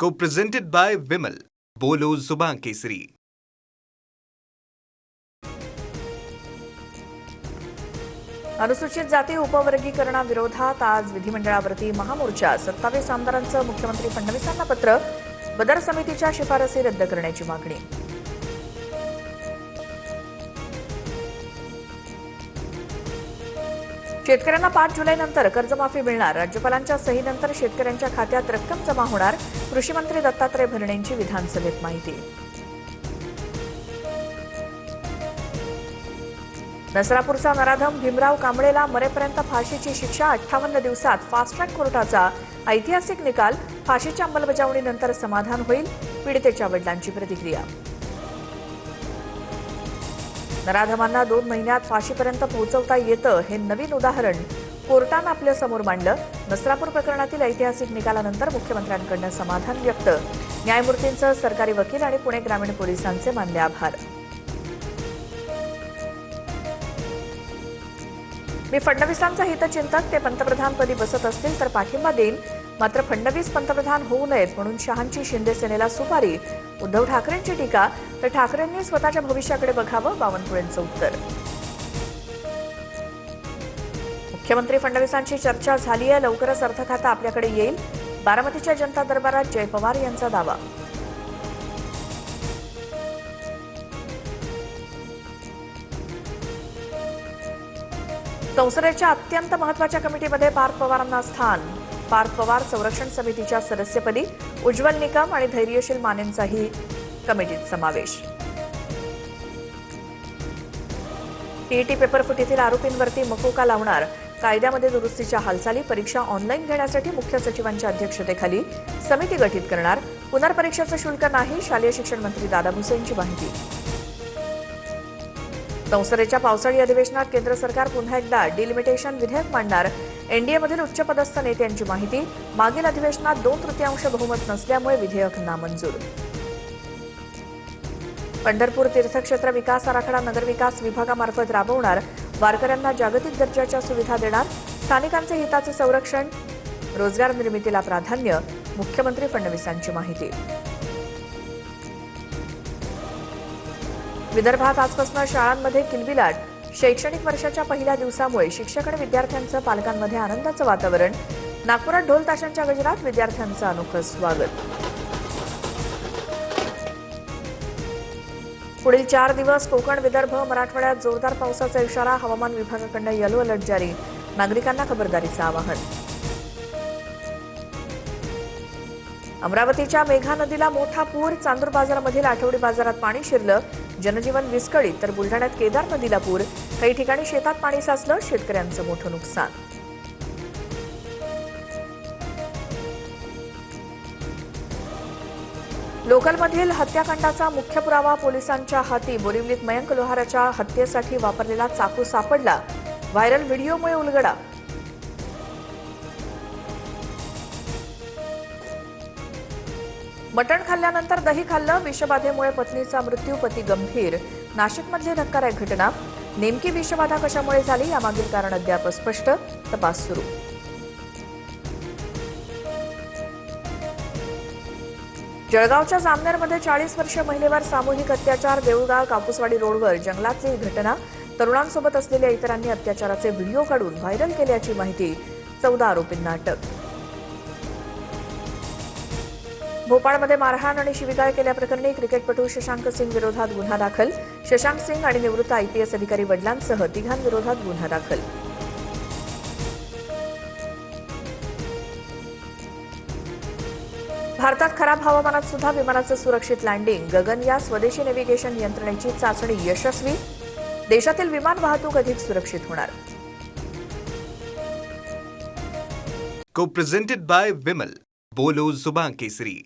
Co-presented by Vimal. बोलो जुबान केसरी. अनुसूचित जाती उपवर्गीकरणाविरोधात आज विधिमंडळावरती महामोर्चा. 27 आमदारांचं मुख्यमंत्री फडणवीसांना पत्र. बदर समितीच्या शिफारसी रद्द करण्याची मागणी. शेतकऱ्यांना 5 जुलैनंतर कर्जमाफी मिळणार. राज्यपालांच्या सहीनंतर शेतकऱ्यांच्या खात्यात रक्कम जमा होणार. कृषीमंत्री दत्तात्रय भरणेंची विधानसभेत माहिती. नसरापूरचा नराधम भीमराव कांबळेला मरेपर्यंत फाशीची शिक्षा. 58 दिवसात फास्ट ट्रॅक कोर्टाचा ऐतिहासिक निकाल. फाशीच्या अंमलबजावणीनंतर समाधान होईल. पीडितेच्या वडिलांची प्रतिक्रिया. नराधमांना 2 महिन्यात फाशीपर्यंत पोहोचवता येतं हे नवीन उदाहरण कोर्टानं आपल्या समोर मांडलं. नसरापूर प्रकरणातील ऐतिहासिक निकालानंतर मुख्यमंत्र्यांकडून समाधान व्यक्त. न्यायमूर्तींचं सरकारी वकील आणि पुणे ग्रामीण पोलिसांचे मानले आभार. मी फडणवीसांचा हितचिंतक. ते पंतप्रधानपदी बसत असतील तर पाठिंबा देईन. मात्र फडणवीस पंतप्रधान होऊ नयेत म्हणून शहांची शिंदे सेनेला सुपारी. उद्धव ठाकरेंची टीका. तर ठाकरेंनी स्वतःच्या भविष्याकडे बघावं. बावनकुळेंचं उत्तर. मुख्यमंत्री फडणवीसांची चर्चा झाली आहे. लवकरच अर्थ खातं आपल्याकडे येईल. बारामतीच्या जनता दरबारात जय पवार यांचा दावा. संसदेच्या अत्यंत महत्वाच्या कमिटीमध्ये पार्थ पवारांना स्थान. पार्थ पवार संरक्षण समितीच्या सदस्यपदी. उज्ज्वल निकम आणि धैर्यशील मानेंचाही कमिटीत समावेश. टीईटी पेपरफुटीतील आरोपींवरती मकोका लावणार. कायद्यामध्ये दुरुस्तीच्या हालचाली. परीक्षा ऑनलाईन घेण्यासाठी मुख्य सचिवांच्या अध्यक्षतेखाली समिती गठीत करणार. पुनर्परीक्षेचं शुल्क नाही. शालेय शिक्षण मंत्री दादा भुसे यांची माहिती. संसदेच्या पावसाळी अधिवेशनात केंद्र सरकार पुन्हा एकदा डिलिमिटेशन विधेयक मांडणार. एनडीएमधील उच्चपदस्थ नेत्यांची माहिती. मागील अधिवेशनात 2/3 बहुमत नसल्यामुळे विधेयक नामंजूर. पंढरपूर तीर्थक्षेत्र विकास आराखडा नगरविकास विभागामार्फत राबवणार. वारकऱ्यांना जागतिक दर्जाच्या सुविधा देणार. स्थानिकांचे हिताचे संरक्षण. रोजगार निर्मितीला प्राधान्य. मुख्यमंत्री फडणवीसांची माहिती. विदर्भात आजपासून शाळांमध्ये किलबिलाट. शैक्षणिक वर्षाच्या पहिल्या दिवसामुळे शिक्षक आणि विद्यार्थ्यांचं पालकांमध्ये आनंदाचं वातावरण. नागपुरात ढोल ताशांच्या गजरात विद्यार्थ्यांचं अनोखं स्वागत. पुढील 4 दिवस कोकण विदर्भ मराठवाड्यात जोरदार पावसाचा इशारा. हवामान विभागाकडून येलो अलर्ट जारी. नागरिकांना खबरदारीचं आवाहन. अमरावतीच्या मेघा नदीला मोठा पूर. चांदूर बाजारामधील आठवडी बाजारात पाणी शिरलं. जनजीवन विस्कळीत. तर बुलढाण्यात केदार नदीला पूर. काही ठिकाणी शेतात पाणी साचलं. शेतकऱ्यांचं मोठं नुकसान. लोकलमधील हत्याकांडाचा मुख्य पुरावा पोलिसांच्या हाती. बोरिवलीत मयंक लोहाराच्या हत्येसाठी वापरलेला चाकू सापडला. व्हायरल व्हिडिओमुळे उलगडा. मटण खाल्ल्यानंतर दही खाल्लं. विषबाधेमुळे पत्नीचा मृत्यू. पती गंभीर. नाशिकमधली धक्कादायक घटना. नेमकी विषबाधा कशामुळे झाली यामागील कारण अद्याप स्पष्ट. तपास सुरू. जळगावच्या जामनेरमध्ये 40 वर्षीय महिलेवर सामूहिक अत्याचार. देऊळगाव कापूसवाडी रोडवर जंगलातली घटना. तरुणांसोबत असलेल्या इतरांनी अत्याचाराचे व्हिडिओ काढून व्हायरल केल्याची माहिती. 14 आरोपींना अटक. भोपाळमध्ये मारहाण आणि शिवीगाळ केल्याप्रकरणी क्रिकेटपटू शशांक सिंग विरोधात गुन्हा दाखल. शशांक सिंग आणि निवृत्त IPS अधिकारी वडिलांसह 3 गुन्हा दाखल. भारतात खराब हवामानात सुद्धा विमानाचं सुरक्षित लँडिंग. गगन या स्वदेशी नेव्हिगेशन यंत्रणेची चाचणी यशस्वी. देशातील विमान वाहतूक अधिक सुरक्षित होणार. Co-presented by Vimal. बोलो जुबान केसरी.